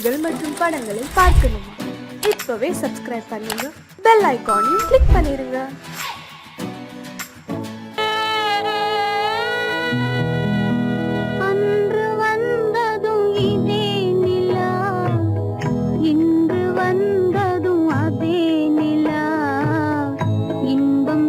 செய்திகள் மற்றும் படங்களை பார்க்கணுமா? இப்பவே சப்ஸ்கிரைப் பண்ணுங்க, பெல் ஐகானையும் கிளிக் பண்ணிருங்க. அன்று வந்ததும் இதே நிலா, இன்று வந்ததும் அதே நிலா, இன்பம்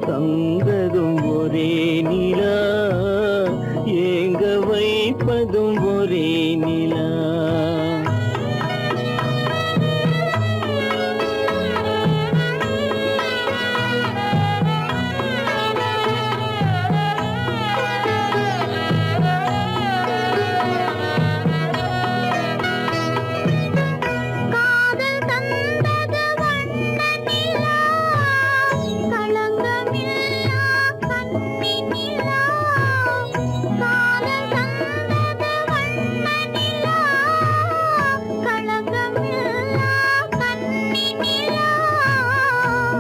தந்ததும் ஒரே நிலா, ஏங்க வைப்பதும் ஒரே நிலா.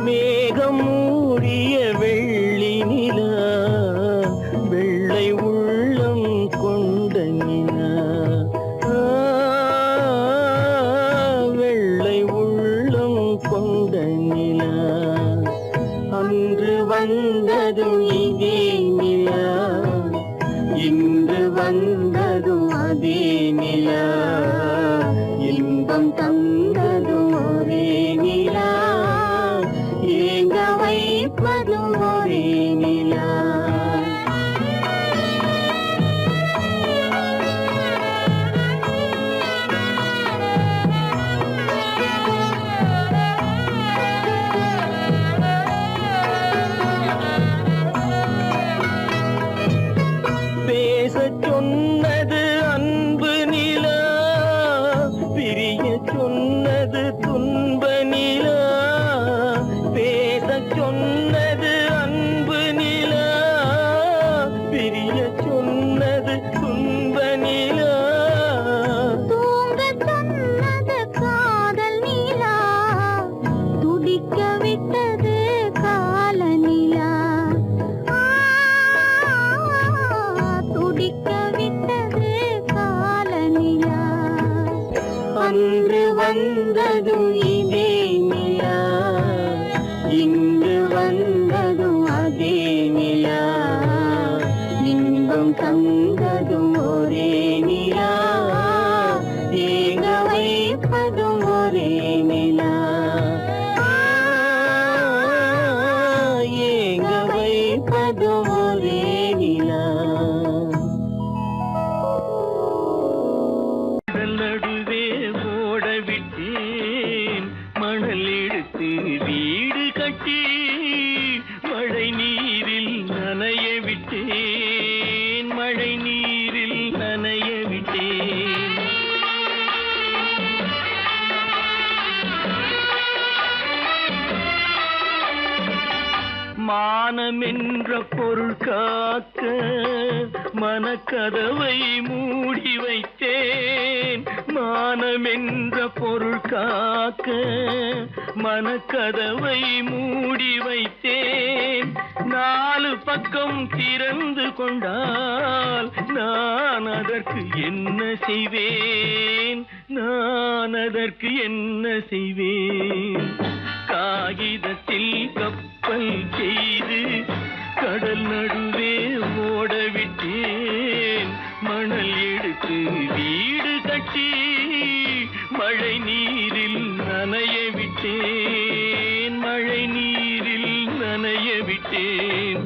மேகம் மூடிய வெள்ளி நிலா, வெள்ளை உள்ளம் கொண்ட நிலா, வெள்ளை உள்ளம் கொண்ட நிலா. அன்று வந்ததும் இதே நிலா, இன்று வந்ததும் அதே நிலா, இன்பம் தந்ததும் ஒரே நிலா, ஏங்க வைப்பதும் ஒரே நிலா. பேசச் சொன்னது அன்பு நிலா, பிரிய சொன்னது துன்ப நிலா. பேசச் சொன்னது அன்பு நிலா, பிரிய சொன்னது துன்ப நிலா. தூங்கச் சொன்னது காதல் நிலா, துடிக்க விட்டது கால நிலா, துடிக்க விட்டது கால நிலா. அன்று வந்ததும் இதே நிலா, இன்று வந்ததும் அதே நிலா, இன்பம் தந்ததும் ஒரே நிலா, ஏங்க வைப்பதும் ஒரே நிலா, ஏங்க வைப்பதும் ஒரே நிலா. நடுவே ஓட விட்டேன் மணல் எடுத்து வீடு கட்டி, மழை நீரில் நனைய விட்டேன், மழை நீரில் நனைய விட்டேன். மானம் என்ற பொருள் காக்க மனக்கதவை மூடி வைத்தேன், மானம் என்ற பொருள் காக்க மனக்கதவை மூடி வைத்தேன். நாலு பக்கம் திறந்து கொண்டால் நான் அதற்கு என்ன செய்வேன், நான் அதற்கு என்ன செய்வேன். காகிதத்தில் கப்பல் செய்து கடல் நடுவே ஓட விட்டேன், மணல் எடுத்து வீடு கட்டி மழை நீரில் நனைய விட்டேன், மழை நீரில் நனைய விட்டேன்.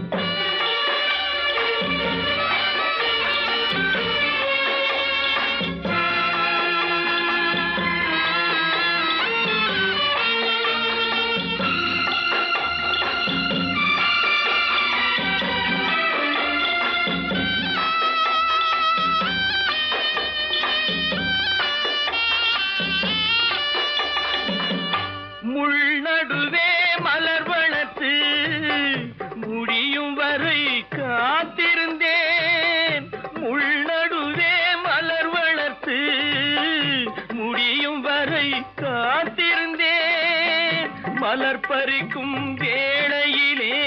காத்திருந்தேன் மலர் பறிக்கும் வேளையிலே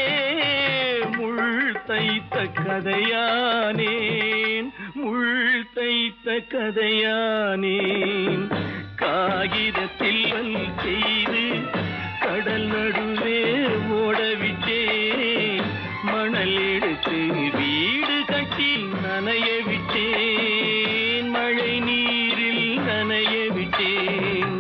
முள் தைத்த கதையானேன் முள் தைத்த கதையானேன் காகிதத்தில் செய்து கடல் நடுவே ஓடவிட்டேன் மணல் எடுத்து வீடு கட்டி நனைய விட்டேன் மழை நீரில் நனைய விட்டேன்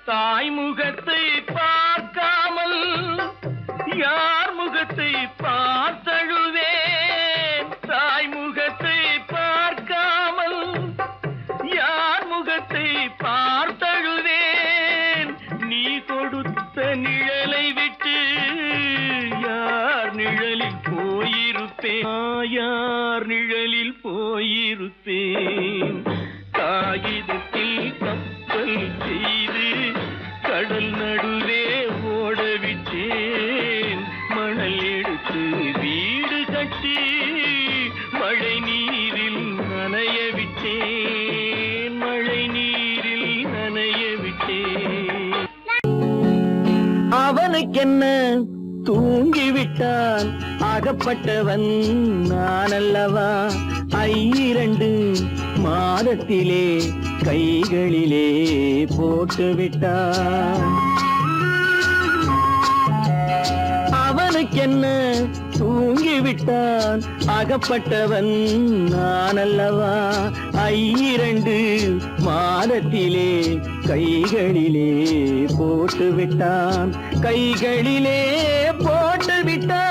தாய் முகத்தை பார்க்காமல் யார் முகத்தை பார்த்தழுவேன் தாய் முகத்தை பார்க்காமல் யார் முகத்தை பார்த்தழுவேன் நீ கொடுத்த நிழலை விட்டு யார் நிழலில் போயிருப்பேன் யார் நிழலில் போயிருப்பேன் காகிதத்தில் கப்பல் செய்து கடல் நடுவே ஓடவிட்டேன் மணல் எடுத்து வீடு கட்டி மழை நீரில் நனைய விட்டேன் மழை நீரில் நனைய விட்டேன் அவனுக்கென்ன தூங்கிவிட்டான் அகப்பட்டவன் நான் அல்லவா 2 மாதத்திலே கைகளிலே போட்டு விட்டான் அவனுக்கென்ன தூங்கிவிட்டான் அகப்பட்டவன் நான் அல்லவா 2 மாதத்திலே கைகளிலே போட்டு விட்டான் கைகளிலே போட்டு விட்டான்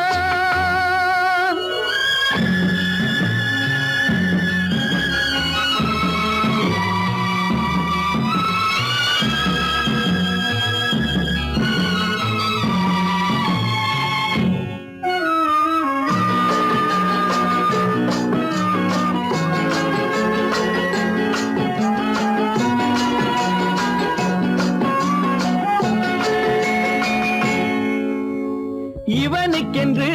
இவனுக்கென்று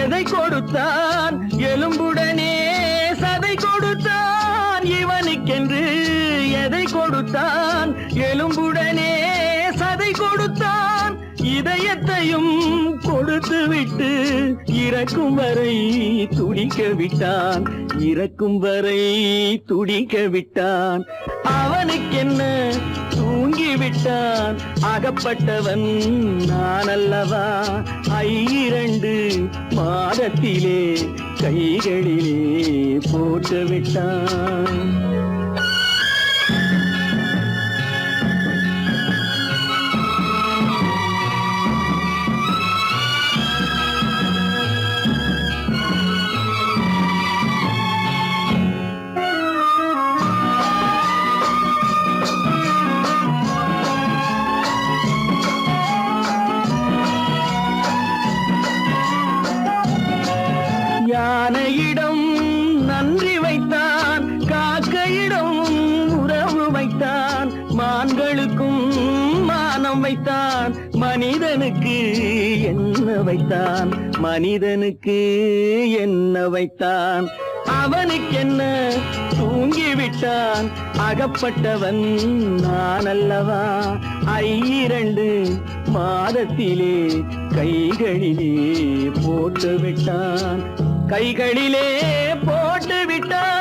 எதை கொடுத்தான் எலும்புடனே சதை கொடுத்தான் இவனுக்கென்று எதை கொடுத்தான் எலும்புடனே சதை கொடுத்தான் இதயத்தையும் கொடுத்து விட்டு இறக்கும் வரை துடிக்க விட்டான் இறக்கும் வரை துடிக்க விட்டான் அவனுக்கென்ன தூங்கிவிட்டான் அகப்பட்டவன் நான் அல்லவா 2 மாதத்திலே கைகளிலே போட்டு விட்டான் யானையிடம் நன்றி வைத்தான் காக்கையிடம் உறவு வைத்தான் மான்களுக்கும் மானம் வைத்தான் மனிதனுக்கு என்ன வைத்தான் மனிதனுக்கு என்ன வைத்தான் அவனுக்கென்ன தூங்கிவிட்டான் அகப்பட்டவன் நான் அல்லவா 2 மாதத்திலே கைகளிலே போட்டு விட்டான் கைகளிலே போட்டு விட்டான்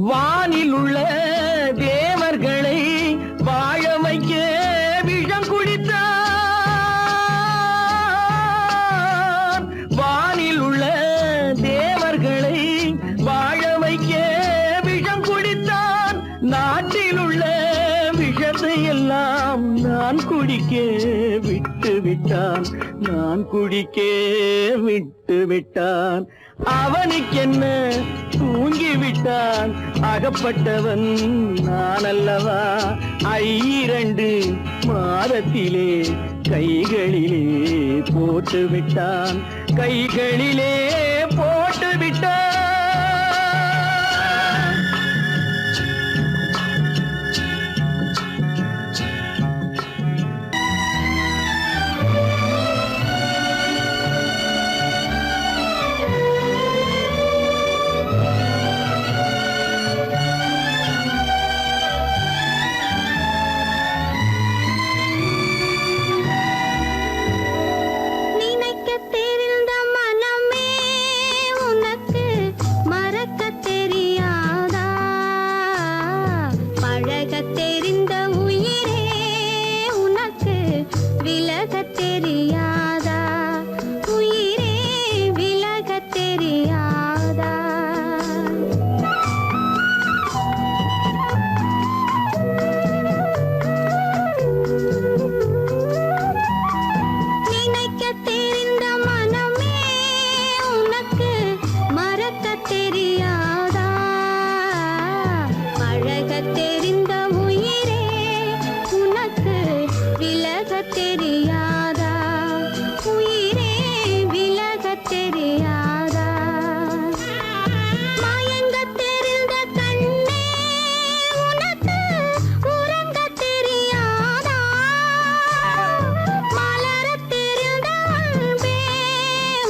வானில் உள்ள தேவர்களை வாழ வைக்க விஷம் குடித்தான் வானில் உள்ள தேவர்களை வாழ வைக்க குடிக்க விட்டு விட்டான், நான் குடிக்க விட்டு விட்டான். அவனுக்கென்ன தூங்கி விட்டான், அகப்பட்டவன் நான் அல்லவா. 2 மாதத்திலே கைகளிலே போட்டு விட்டான், கைகளிலே போட்டு விட்டான். நினைக்கத் தெரிந்த மனமே உனக்கு மறக்கத் தெரியாதா? பழகத் தெரிந்த உயிரே உனக்கு விலகத் தெரியாதா? உயிரே விலகத் தெரியாதா? நினைக்கத் தெரிந்த மனமே உனக்கு மறக்கத் தெரியாதா? பழகத் தெரிந்த உயிரே உனக்கு விலகத் தெரியாதா? உயிரே விலகத் தெரியாதா? மயங்கத் தெரிந்த கண்ணே உனக்கு உறங்கத் தெரியாதா? மலரத் தெரிந்த அன்பே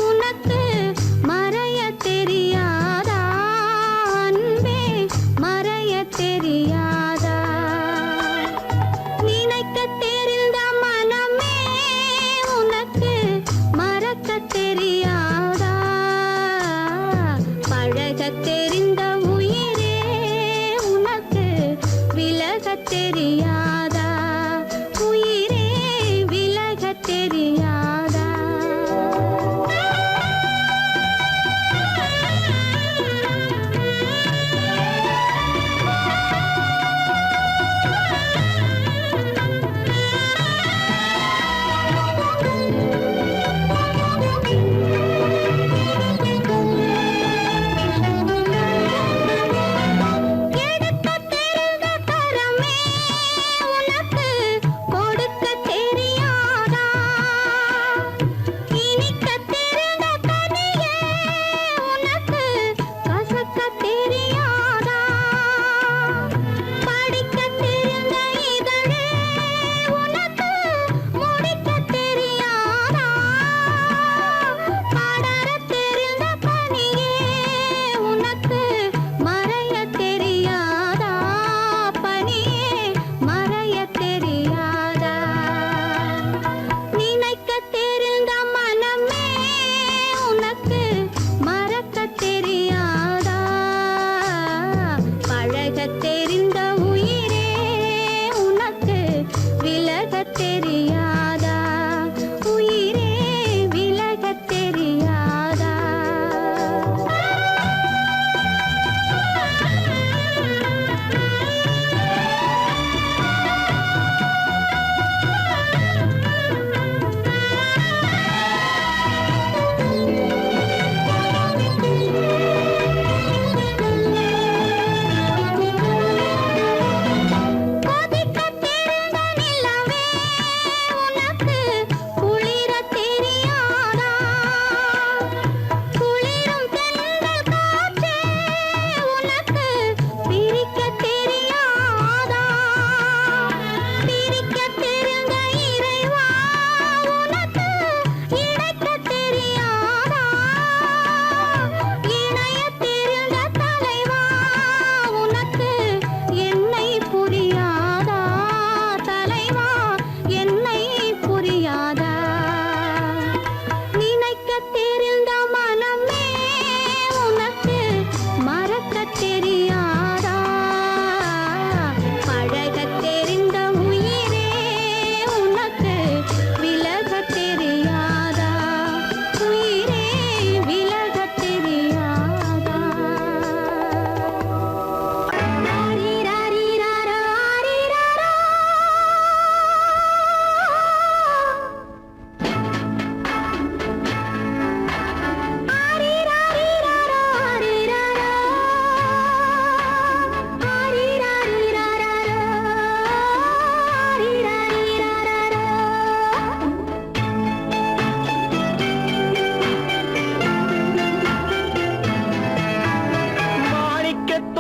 உனக்கு மறையத் தெரியாதா? அன்பே மறையத் தெரியாதா? நினைக்கத் தெரிந்த மனமே உனக்கு மறக்கத் தெரியாதா? பழகத் தெரிந்த உயிரே உனக்கு விலகத் தெரியாதா? உயிரே விலகத் தெரியாதா?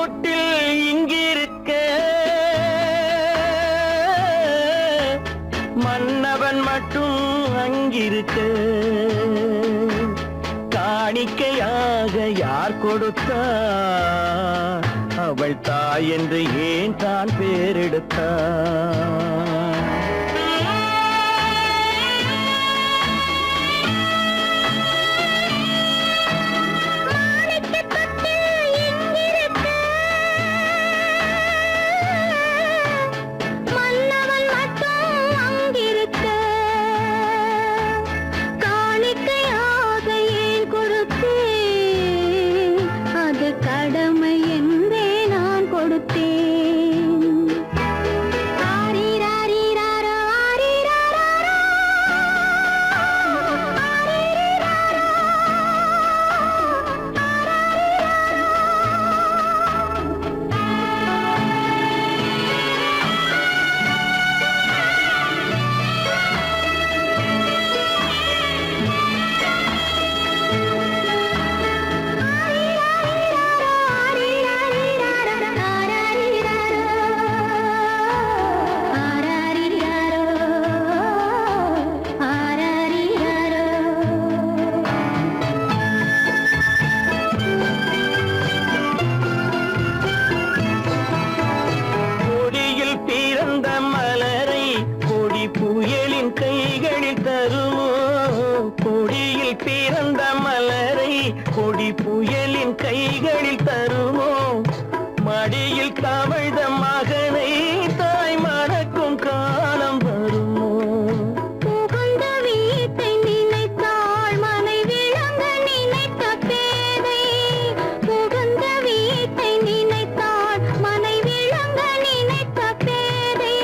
தொட்டில் இங்கிருக்க மன்னவன் மட்டும் அங்கிருக்க காணிக்கையாக யார் கொடுத்தார் அவள் தாய் என்று ஏன் தான் பேரெடுத்தார் கொடி புயலின் கைகளில் தருமோ மடியில் தவழ்ந்த மகனை தாய் மறக்கும் காலம் வருமோ புகுந்த வீட்டை நினைத்தாள் மனை விளங்க நினைத்த பேதை புகுந்த வீட்டை நினைத்தாள் மனை விளங்க நினைத்த பேதை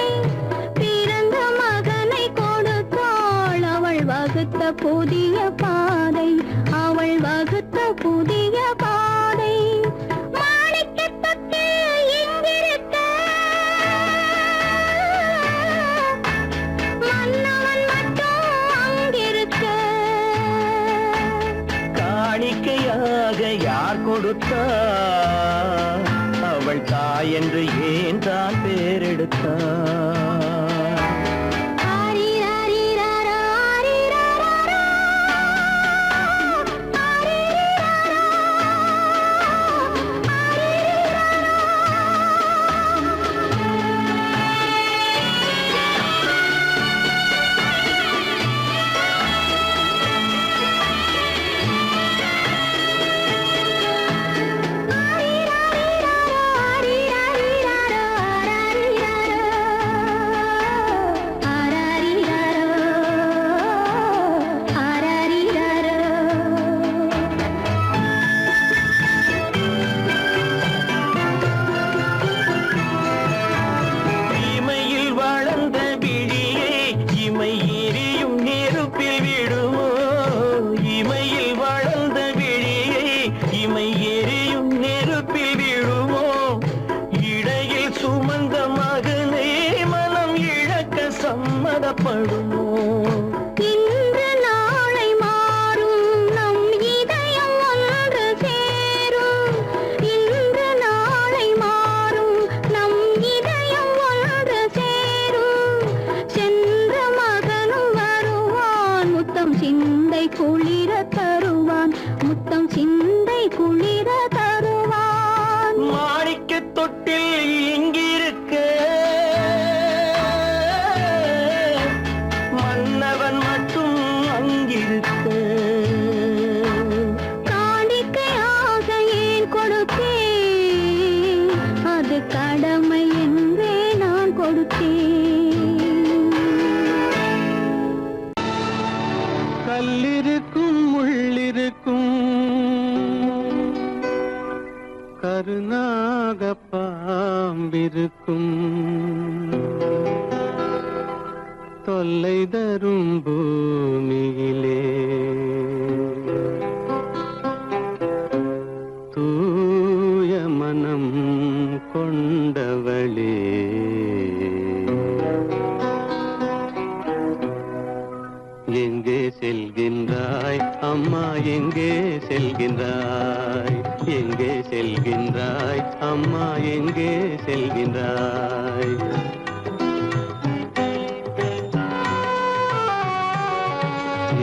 பிறந்த மகனை கொடுத்தாள் அவள் வகுத்த புதிய பாதை அவள் வகுத்த புதிய பாதை மாணிக்கத் தொட்டில் இங்கிருக்க மன்னவன் மட்டும் அங்கிருக்க காணிக்கையாக யார் கொடுத்தார் அவள் தாய் என்று ஏன் தான் பேரெடுத்தார் சம்மதப்படுமோ இன்று நாளை மாறும் நம் இதயம் ஒன்று சேரும் இன்று நாளை மாறும் நம் இதயம் ஒன்று சேரும் சென்ற மகனும் வருவான் முத்தம் சிந்தை குளிர தருவான் முத்தம் சிந்தை குளிர தருவான் மாணிக்கத் தொட்டில் இங்கிருக்க காணிக்கையாக ஏன் கொடுத்தேன் அது கடமை என்றே நான் கொடுத்தேன் கல்லிருக்கும் முள்ளிருக்கும் கருநாக பாம்பிருக்கும் தொல்லை தரும் பூமியிலே தூய மனம் கொண்டவளே எங்கே செல்கின்றாய் அம்மா எங்கே செல்கின்றாய் எங்கே செல்கின்றாய் அம்மா எங்கே செல்கின்றாய்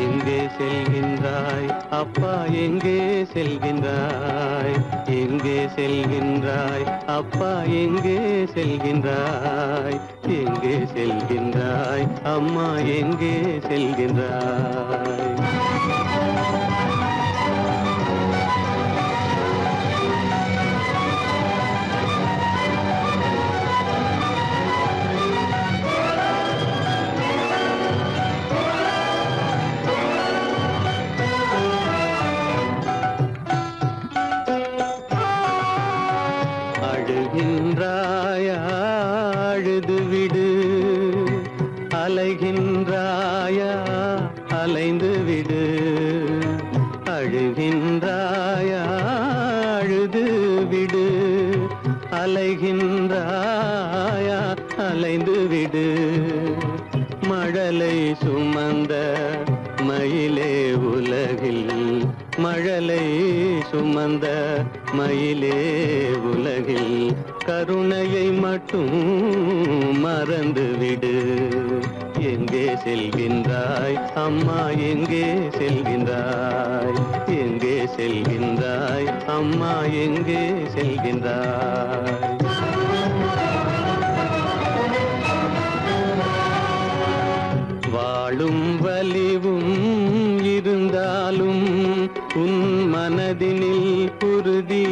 எங்கே செல்கின்றாய் அப்பா எங்கே செல்கின்றாய் எங்கே செல்கின்றாய் அப்பா எங்கே செல்கின்றாய் எங்கே செல்கின்றாய் அம்மா எங்கே செல்கின்றாய் அழுகின்றாயா அழுது விடு அலைகின்றாயா அலைந்து விடு அழுகின்றாயா அழுது விடு அலைகின்றாயா அலைந்து விடு மழலை சுமந்த மயிலே உலகில் மழலை சுமந்த மயிலே உலகில் கருணையை மட்டும் மறந்துவிடு எங்கே செல்கின்றாய் அம்மா எங்கே செல்கின்றாய் எங்கே செல்கின்றாய் அம்மா எங்கே செல்கின்றாய் வாழும் வலிவும் இருந்தாலும் உன் மனதினில் குருதி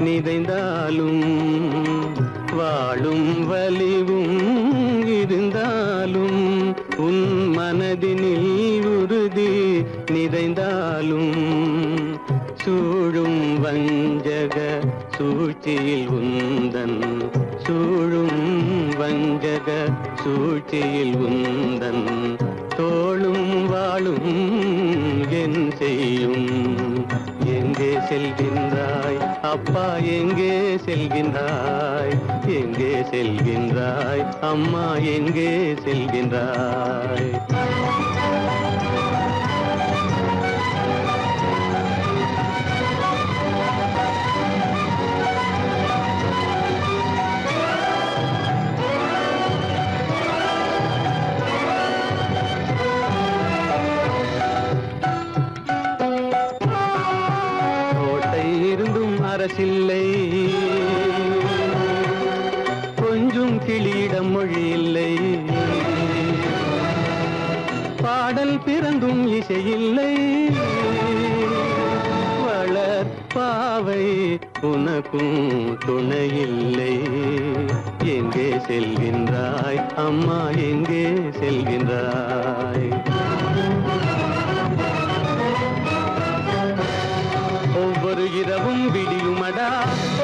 நிறைந்தாலும் வாழும் வலிவும் இருந்தாலும் உன் மனதினில் உறுதி நிறைந்தாலும் சூழும் வஞ்சக சூழ்ச்சியில் உந்தன் சூழும் வஞ்சக சூழ்ச்சியில் உந்தன் தோளும் வாழும் என் செய்யும் எங்கே செல்கின்றாய் அப்பா எங்கே செல்கின்றாய் எங்கே செல்கின்றாய் அம்மா எங்கே செல்கின்றாய் அரசில்லை கொஞ்சம் கிளியிடம் மொழி இல்லை பாடல் பிறந்தும் இசையில்லை வளர் பாவை உனக்கும் துணையில்லை எங்கே செல்கின்றாய் அம்மா எங்கே செல்கின்றாய் ஒவ்வொரு இரவும் விடியுமடா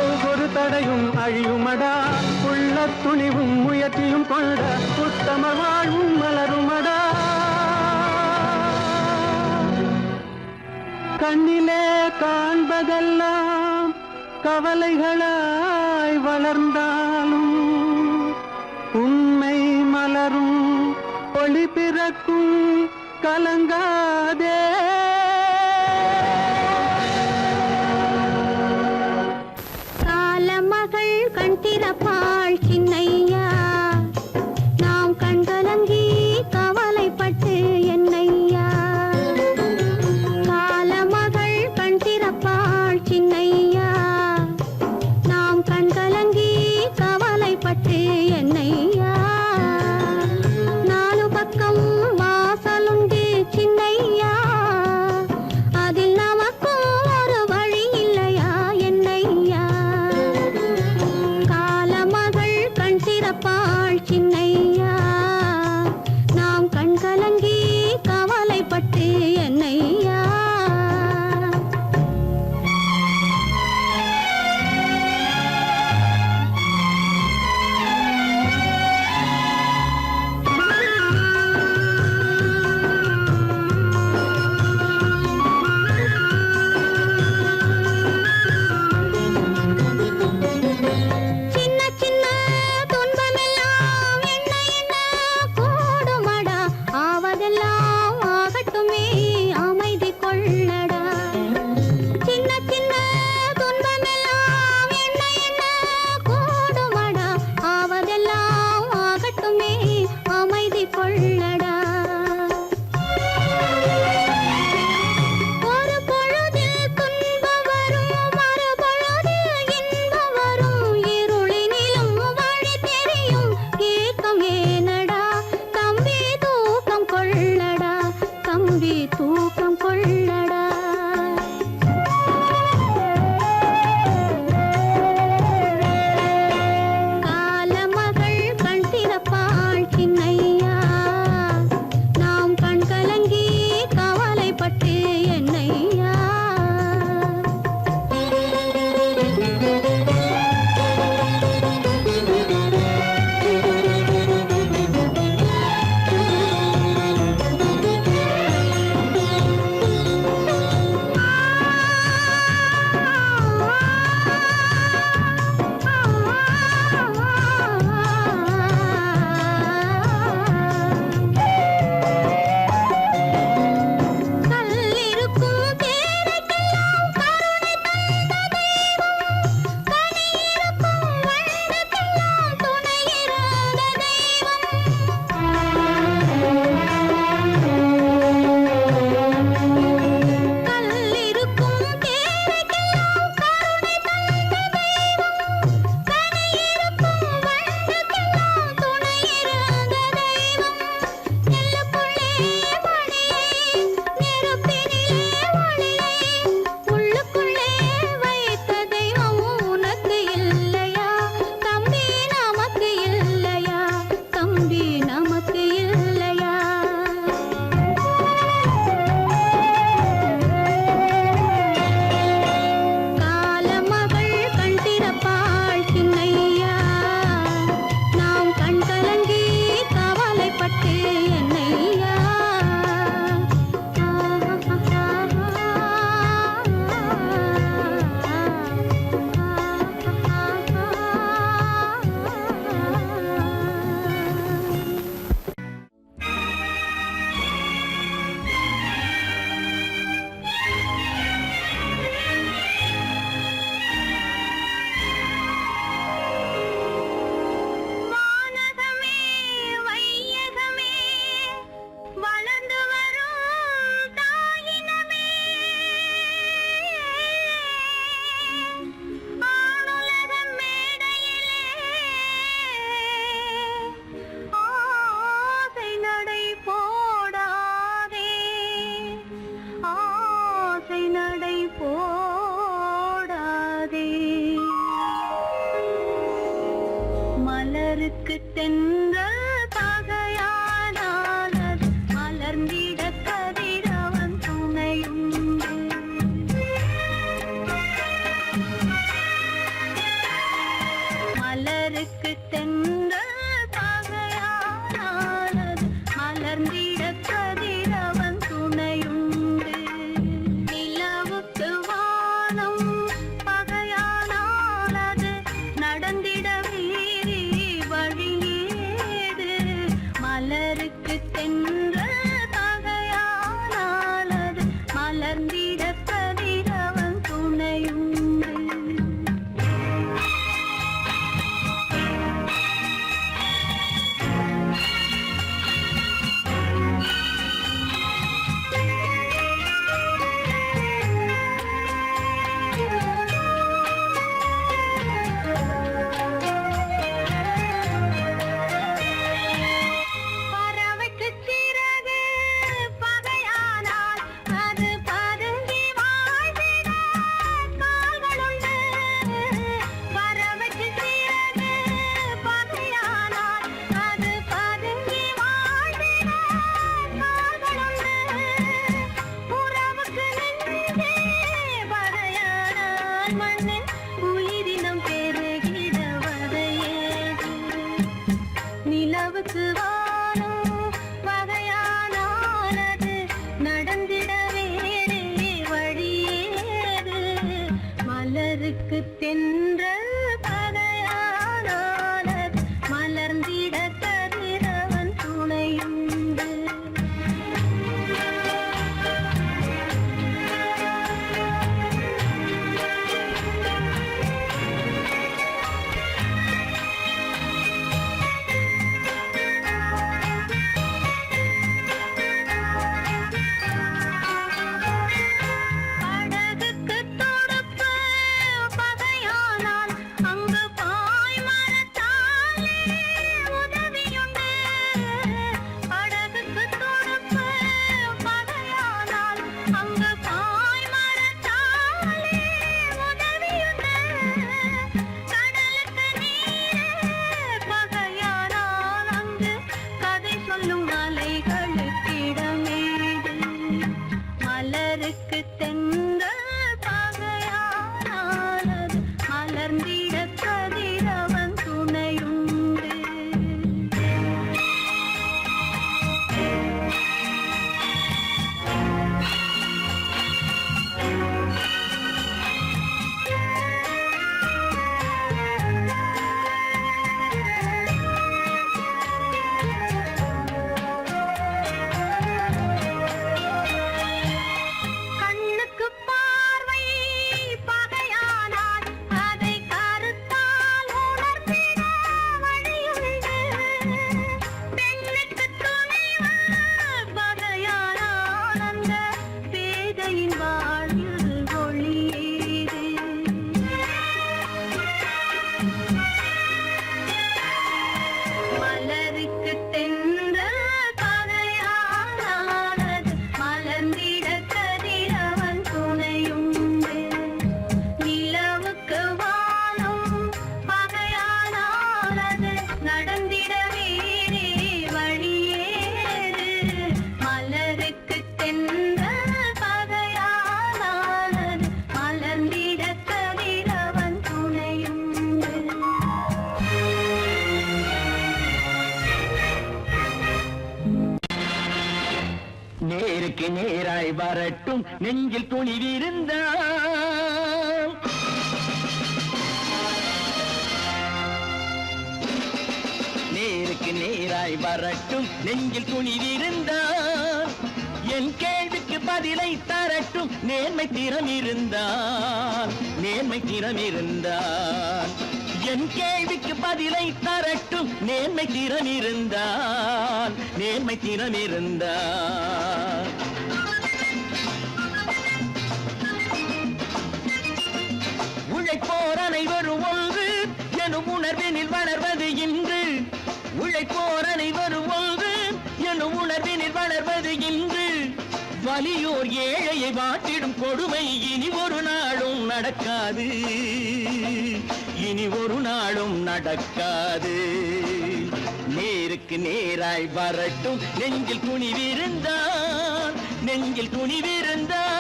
ஒவ்வொரு தடையும் அழியுமடா உள்ள துணிவும் முயற்சியும் கொண்ட உத்தம வாழ்வும் மலருமடா கண்ணிலே காண்பதெல்லாம் கவலைகளாய் வளர்ந்தாலும் உண்மை மலரும் ஒளி பிறக்கும் கலங்காதே கண் திறப்பாள் சின்னையா நாம் கண்கலங்கி கவலைப்பட்டு என்னையா காலமகள் கண் திறப்பாள் சின்னையா நாம் கண்கலங்கி கவலைப்பட்டு என்னையா நாலு பக்கம் வாசலுண்டு சின்னையா மலருக்கு தென்றல் பகையானால் அது மலர்ந்திட கதிரவன் துணையுண்டு. மலருக்கு தென்றல் பகையானால் அது மலர்ந்திட கதிரவன் துணையுண்டு. நிலவுக்கு வானம் பகையானால் அது நடந்திட மலருக்கு தென்றல் பகையானால் அது மலர்ந்திட கதிரவன் துணையுண்டு. நிலவுக்கு வானம் பகையானால் அது நடந்திட வேறே வழியேது. மலருக்கு தென்றல் பகையானால் அது மலர்ந்திட கதிரவன் துணையுண்டு. வரட்டும் நெஞ்சில் துணிவிருந்தால். நேருக்கு நேராய் வரட்டும் நெஞ்சில் துணிவிருந்தால். என் கேள்விக்கு பதிலை தரட்டும் நேர்மை திறம் இருந்தால். நேர்மை திறம் இருந்தால் என் கேள்விக்கு பதிலை தரட்டும் நேர்மை திறம் இருந்தால். நேர்மை திறம் இருந்தால் உழைப்போர் அனைவரும் ஒன்று எனும் உணர்வினில் வளர்வது இன்று. உழைப்போர் அனைவரும் ஒன்று எனும் உணர்வினில் வளர்வது இன்று. வலியோர் ஏழையை வாட்டிடும் கொடுமை இனி ஒரு நாளும் நடக்காது. இனி ஒரு நாளும் நடக்காது. நேருக்கு நேராய் வரட்டும் நெஞ்சில் துணிவிருந்தால். நெஞ்சில் துணிவிருந்தால்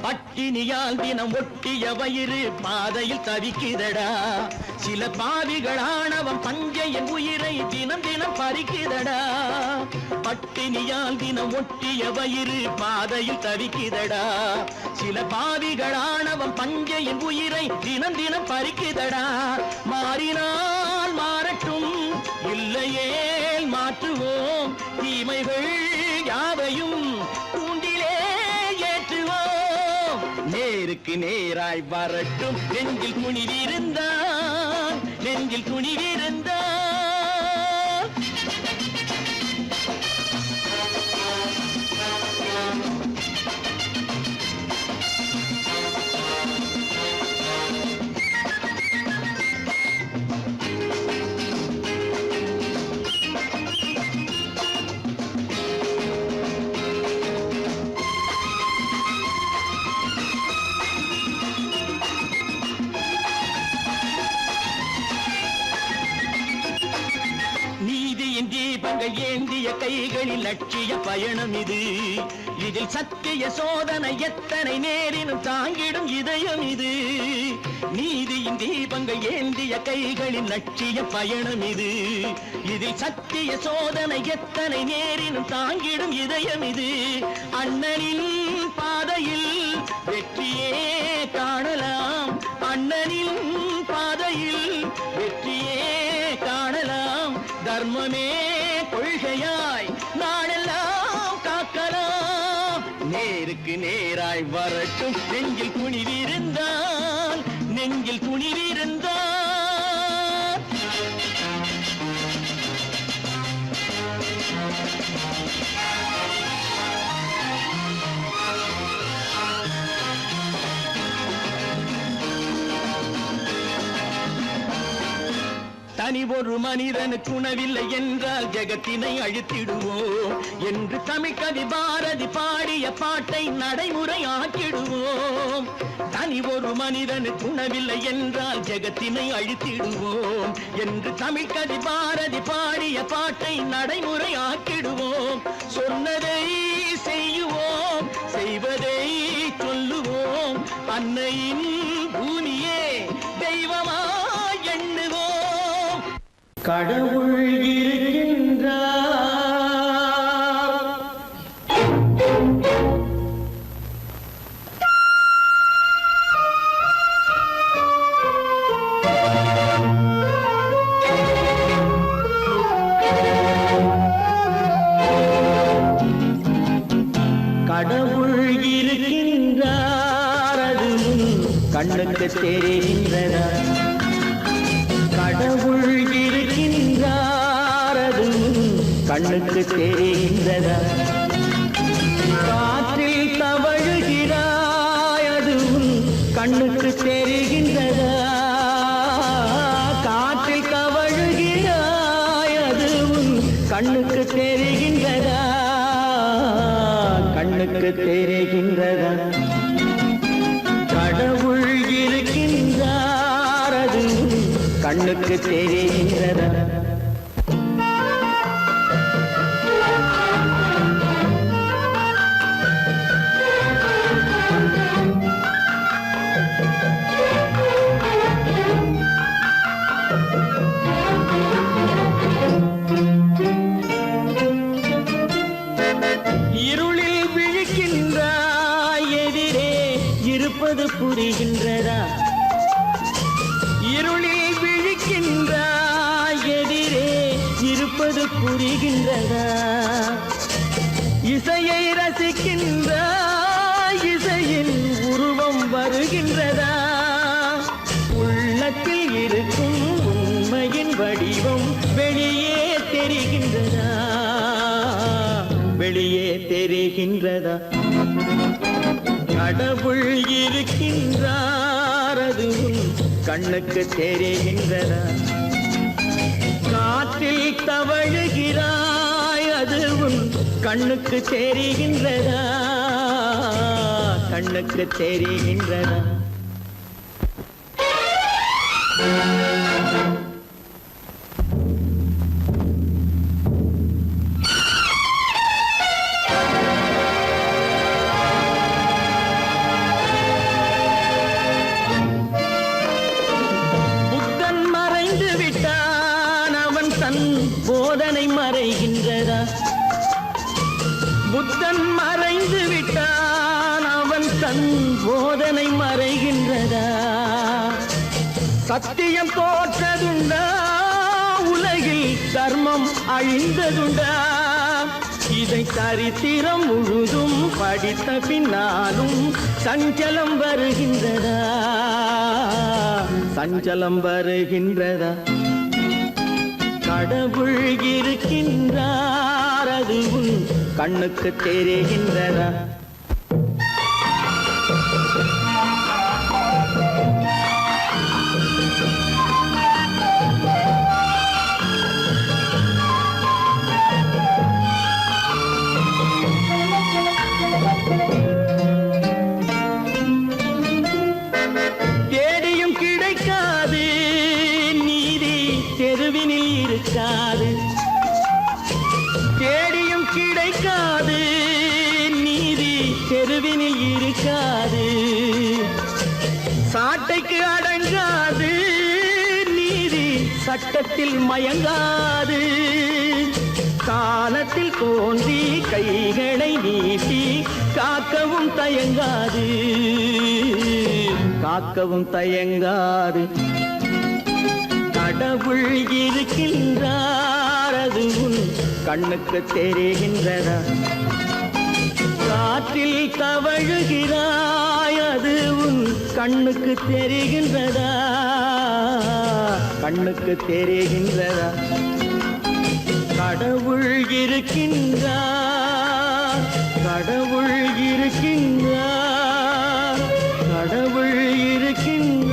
பட்டினியால் தினம் ஒட்டிய வயிறு பாதையில் தவிக்குதடா. சில பாவிகள் ஆணவம் பஞ்சையின் உயிரை தினம் தினம் பறிக்குதடா. பட்டினியால் தினம் ஒட்டிய வயிறு பாதையில் தவிக்குதடா. சில பாவிகள் ஆணவம் பஞ்சையின் உயிரை தினம் தினம் பறிக்குதடா. மாறினால் மாறட்டும் இல்லையே மாற்றுவோம். தீமைகள் யாவையும் கூண்டிலே ஏற்றுவோம். நேருக்கு நேராய் வரட்டும் நெஞ்சில் துணிவிருந்தால். நெஞ்சில் துணிவிருந்தால் தீபங்கள் ஏந்திய கைகளில் லட்சிய பயணம் இது. இதில் சத்திய சோதனை எத்தனை நேரினும் தாங்கிடும் இதயம் இது. நீதியின் தீபங்கள் ஏந்திய கைகளில் லட்சிய பயணம் இது. இதில் சத்திய சோதனை எத்தனை நேரினும் தாங்கிடும் இதயம் இது. அண்ணனின் பாதையில் வெற்றியே காணலாம். அண்ணனின் பாதையில் வெற்றியே காணலாம். தர்மமே கொள்கையாய் நாளெல்லாம் காக்கலாம். நேருக்கு நேராய் வரட்டும் நெஞ்சில் துணிவிருந்தால். நெஞ்சில் துணிவிருந்தால் தனி ஒரு மனிதனுக்கு உணவில்லை என்றால் ஜெகத்தினை அழித்திடுவோம் என்று தமிழ் கவி பாரதி பாடிய பாட்டை நடைமுறை ஆக்கிடுவோம். தனி ஒரு மனிதனுக்கு உணவில்லை என்றால் ஜெகத்தினை அழித்திடுவோம் என்று தமிழ் கவி பாரதி பாடிய பாட்டை நடைமுறை ஆக்கிடுவோம். சொன்னதை செய்யுவோம், செய்வதை சொல்லுவோம். அன்னையின் பூமியே தெய்வமா எண்ணுவோம். கடவுள் இருக்கின்றார். கடவுள் இருக்கின்றார், அது கண்ணுக்கு தெரிகின்றதா? கடவுள் இருக்கின்றார், அது கண்ணுக்கு தெரிகின்றதா? காற்றில் தவழுகிறாய், அது கண்ணுக்கு தெரிகின்றதா? காற்றில் தவழுகிறாய், அது கண்ணுக்கு தெரிகின்றதா? கண்ணுக்கு தெரிகின்றதா? கடவுள் இருக்கின்றார், அது கண்ணுக்கு தெரிகின்றதா? புரிகின்றதா இசையை ரசிக்கின்ற இசையின் உருவம் வருகின்றதா உள்ளத்தில் இருக்கும் உண்மையின் வடிவம் வெளியே தெரிகின்றதா வெளியே தெரிகின்றதா கடவுள் இருக்கின்றார் அது உன் கண்ணுக்கு தெரிகின்றதா காற்றில் தவழுகிறாய் அது உன் கண்ணுக்கு தெரிகின்றதா கண்ணுக்கு தெரிகின்றதா புத்தன் மறைந்து விட்டான் அவன் தன் போதனை மறைகின்றதா புத்தன் மறைந்து விட்டான் அவன் தன் போதனை மறைகின்றதா சத்தியம் தோற்றதுண்டா உலகில் தர்மம் அழிந்ததுண்டா இதை சரித்திரம் முழுதும் படித்த பின்னாலும் சஞ்சலம் வருகின்றதா சஞ்சலம் வருகின்றதா கடவுள் இருக்கின்றார் அது உன் கண்ணுக்கு தெரிகின்றதா தேடியும் கிடைக்காது நீதி தெருவினில் இருக்காது தேடியும் கிடைக்காது நீதி தெருவினில் இருக்காது சாட்டைக்கு அடங்காது நீதி சட்டத்தில் மயங்காது காலத்தில் தோன்றி கைகளை நீட்டி காக்கவும் தயங்காது காக்கவும் தயங்காது கடவுள் இருக்கின்றார் அது உன் கண்ணுக்கு தெரிகின்றதா காற்றில் தவழுகிறாய் அது உன் கண்ணுக்கு தெரிகின்றதா கண்ணுக்கு தெரிகின்றதா கடவுள் இருக்கின்றார் கடவுள் இருக்கின்றார் கடவுள் இருக்கின்றார்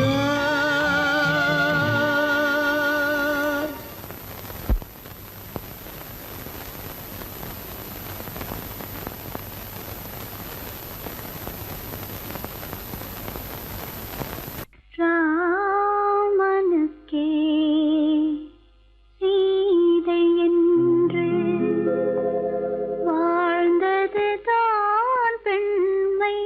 ராமனுக்கே சீதை என்று வாழ்ந்தது தான் பெண்மை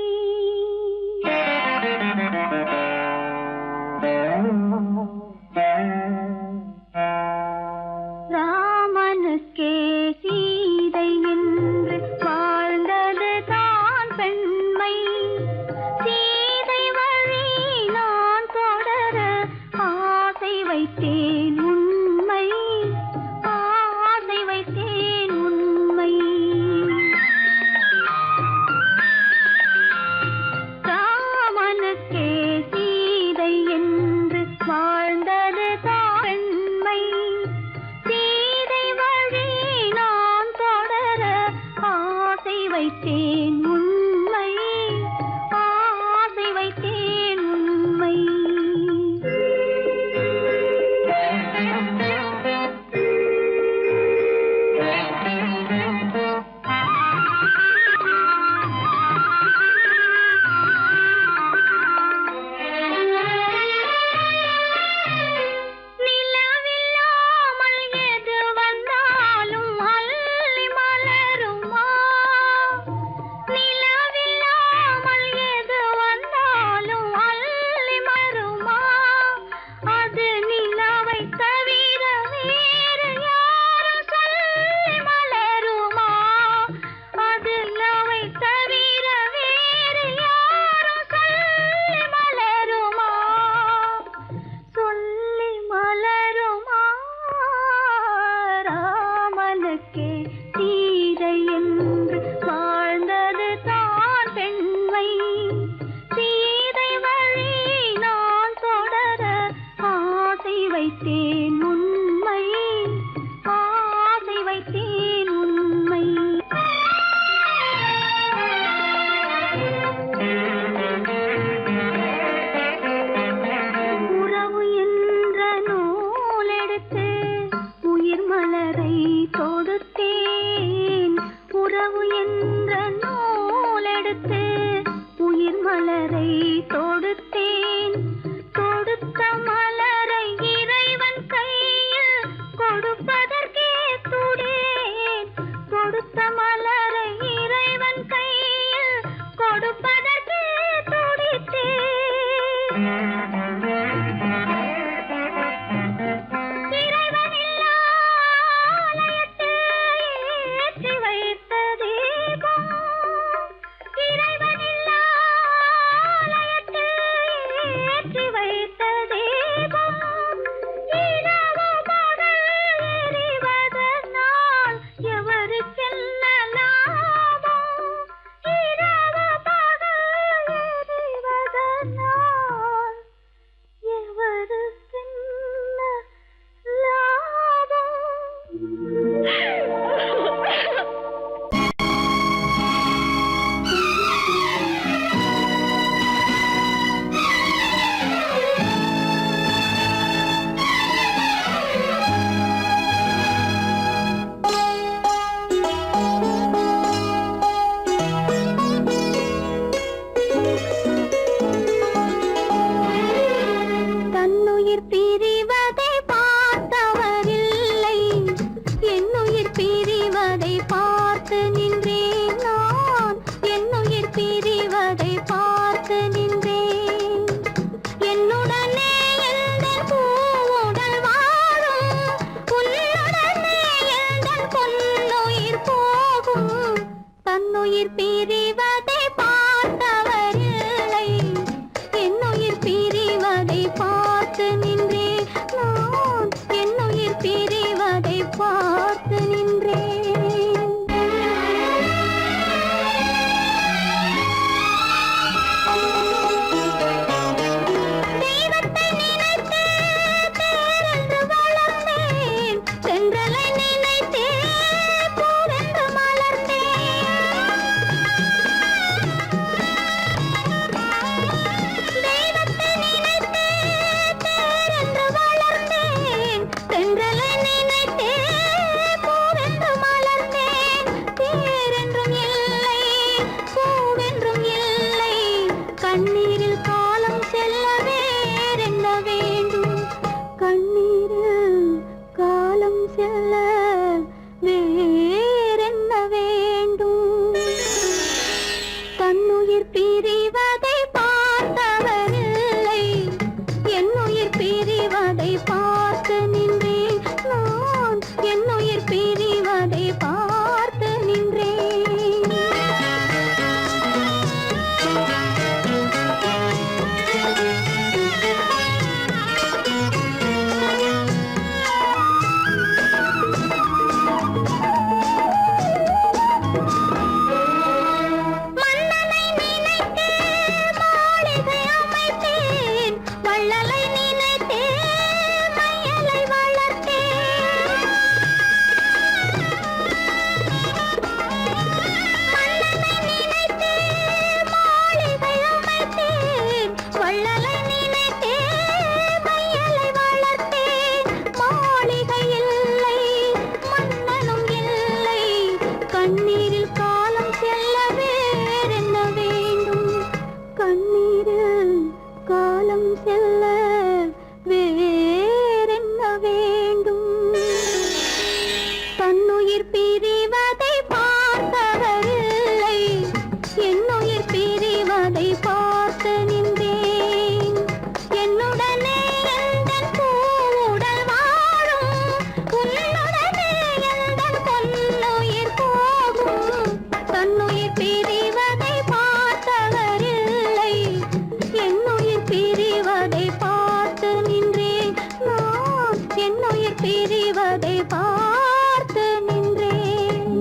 பிரிவதை பார்த்து நின்றேன்.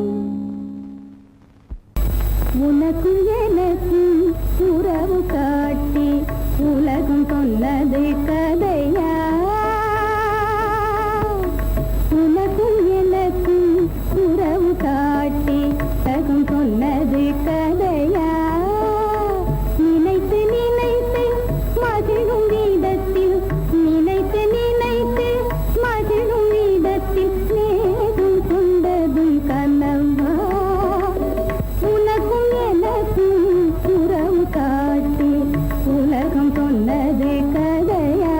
உனக்கும் எனக்கும் உறவு காட்டி உலகம் சொன்னது கதையா? உனக்கும் எனக்கும் உறவு காட்டி உலகம் சொன்னது கதையா? நினைத்து நினைத்து மகிழும் வீதத்தில், நினைத்து நினைத்து மகிழும் வீதத்தில் நேரும் கொண்டதும் கனவா? உனக்கும் எனக்கும் உறவு காட்டி உலகம் சொன்னது கதையா?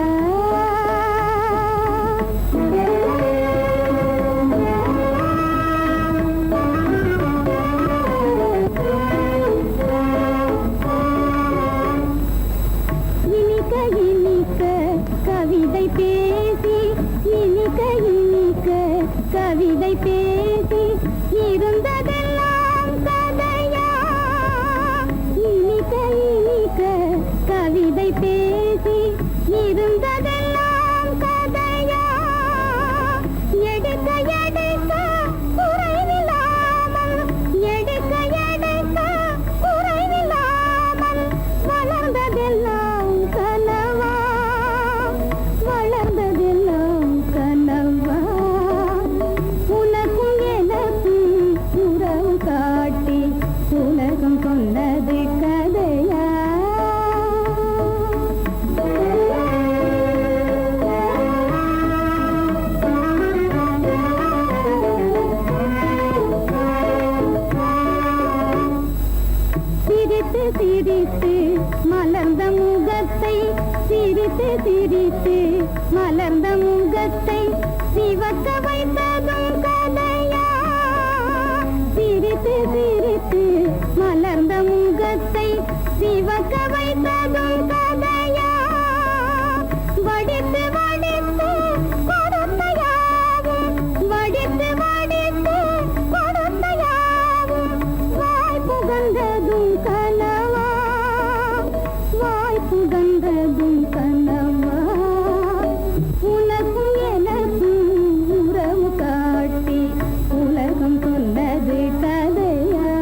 இனிக்க இனிக்க கவிதை பேசி, இனிக்க இனிக்க கவிதை பேசி இருந்ததெல்லாம் கதையா? இனிக்க இனிக்க கவிதை பேசி இருந்ததெல்லாம் கதையா? எடுக்க எடுக்க குறைவில்லாமல், எடுக்க எடுக்க குறைவில்லாமல் வளர்ந்ததெல்லாம் கனவா? வளர்ந்ததெல்லாம் கனவா? உனக்கும் எனக்கும் உறவு காட்டி உலகம் சொன்னது கதையா? சிரித்து சிரித்து மலர்ந்த முகத்தை, சிரித்து சிரித்து மலர்ந்த முகத்தை சிவக்க வைத்ததும் கதையா? சிரித்து சிரித்து மலர்ந்த முகத்தை சிவக்க வைத்ததும் கதையா? வடித்து வடித்து கொடுத்த யாவும், வடித்து வடித்து கொடுத்த யாவும் வாய் புகழ்ந்ததும் கனவா? வாய் புகழ்ந்ததும் கனவா? உனக்கும் எனக்கும் உறவு காட்டி உலகம் சொன்னது கதையா?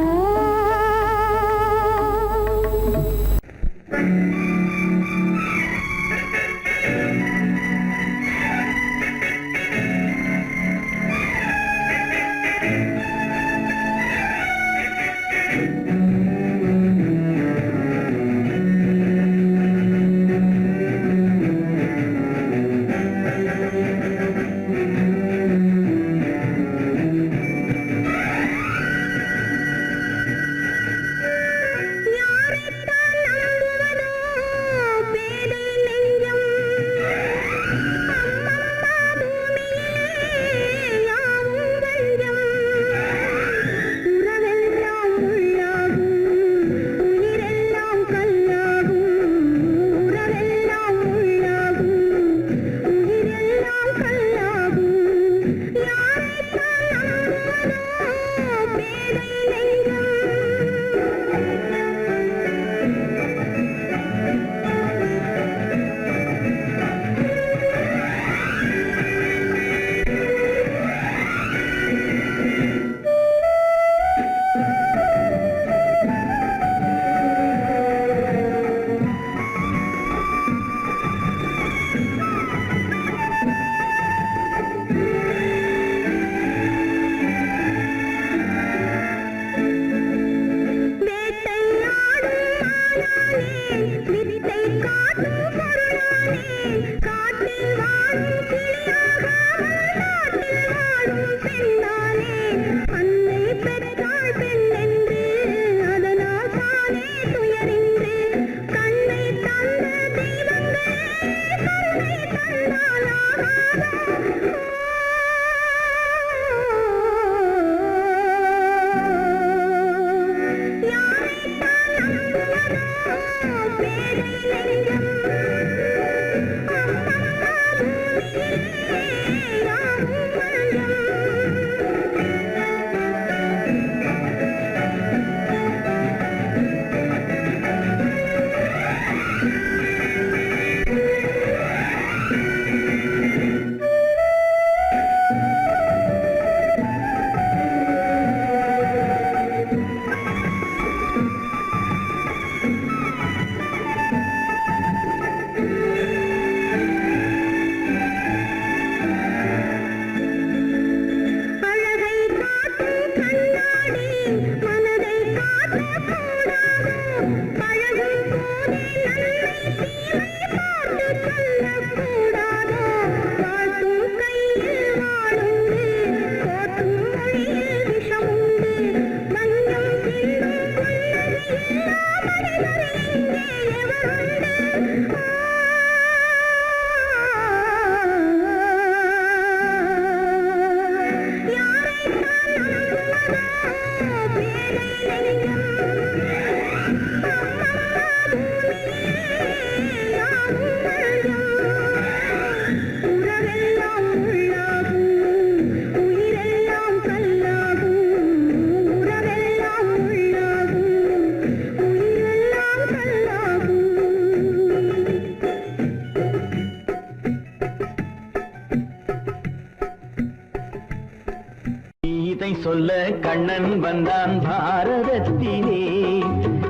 சொல்ல கண்ணன் வந்தான் பாரதத்திலே.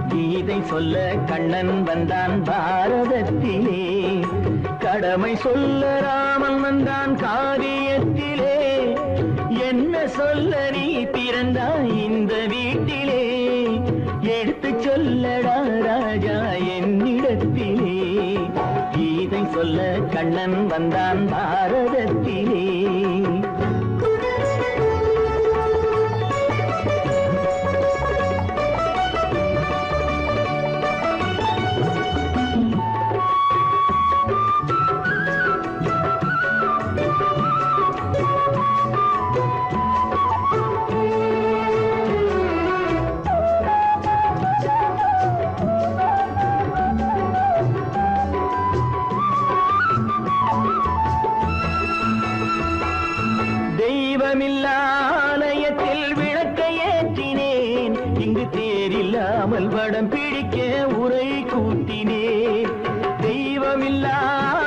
கீதை சொல்ல கண்ணன் வந்தான் பாரதத்திலே. கடமை சொல்ல ராமன் வந்தான் காவியத்திலே. என்ன சொல்ல நீ பிறந்தாய் இந்த வீட்டிலே? எடுத்து சொல்லடா ராஜா என்னிடத்திலே. கீதை சொல்ல கண்ணன் வந்தான் பாரதத்திலே. ஆலயத்தில் விளக்கை ஏற்றினேன். இங்கு தேரில்லாமல் வடம் பிடிக்க உரை கூட்டினேன். தெய்வமில்லா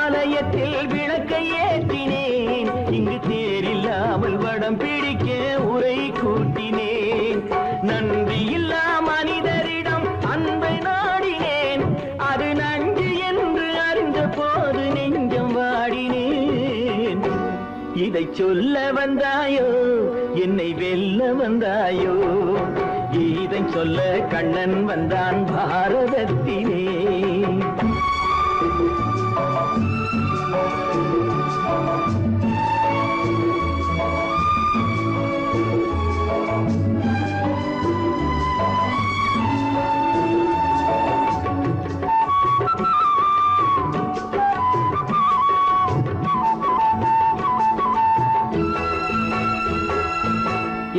ஆலயத்தில் விளக்கை ஏற்றினேன். இங்கு தேரில்லாமல் வடம் பிடிக்க உரை கூட்டினேன். நன்றியில்லா மனிதரிடம் அன்பை நாடினேன். அது நன்றி என்று அறிந்த போது நெஞ்சம் வாடினேன். இதை சொல்ல வந்தாயோ என்னை வெல்ல வந்தாயோ? இதை சொல்ல கண்ணன் வந்தான் பாரதத்திலே.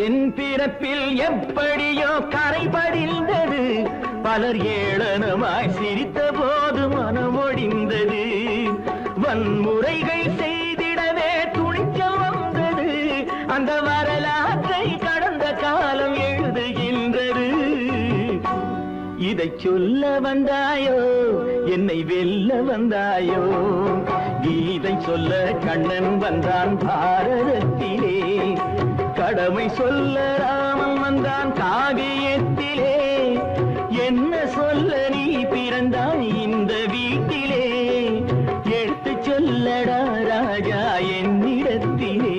என் பிறப்பில் எப்படியோ கரை படிந்தது. பலர் ஏளனமாய் சிரித்த போது மனம் ஒடிந்தது. வன்முறைகள் செய்திடவே துணிச்சல் வந்தது. அந்த வரலாற்றை கடந்த காலம் எழுதுகின்றது. இதை சொல்ல வந்தாயோ என்னை வெல்ல வந்தாயோ? கீதை சொல்ல கண்ணன் வந்தான் பாரதத்திலே. கடமை சொல்ல ராமன் வந்தான் காவியத்திலே. என்ன சொல்ல நீ பிறந்தாய் இந்த வீட்டிலே? எடுத்து சொல்லடா ராஜா என்னிடத்திலே.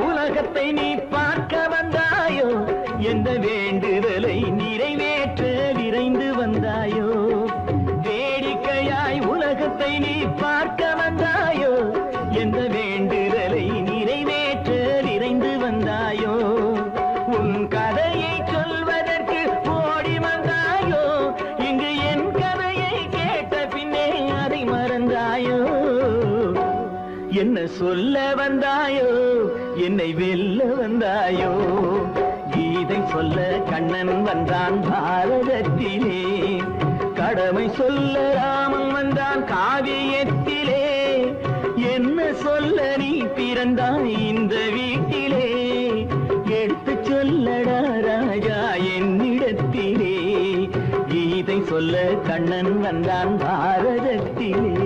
உலகத்தை நீ பார்க்க வந்தாயோ? எந்த வேண்டுதலை நிறைவேற்ற விரைந்து வந்தாயோ? வேடிக்கையாய் உலகத்தை நீ பார்க்க வந்தாயோ? எந்த வேண்டுதலை நிறைவேற்ற விரைந்து வந்தாயோ? உன் கதையை சொல்வதற்கு ஓடி வந்தாயோ? இங்கு என் கதையை கேட்ட பின்னே அதை மறந்தாயோ? என்ன சொல்ல வந்தாயோ என்னை வெல்ல வந்தாயோ? கீதை சொல்ல கண்ணன் வந்தான் பாரதத்திலே. கடமை சொல்ல ராமன் வந்தான் காவியத்திலே. என்ன சொல்ல நீ பிறந்தாய் இந்த வீட்டிலே? எடுத்து சொல்லடா ராஜா என்னிடத்திலே. கீதை சொல்ல கண்ணன் வந்தான் பாரதத்திலே.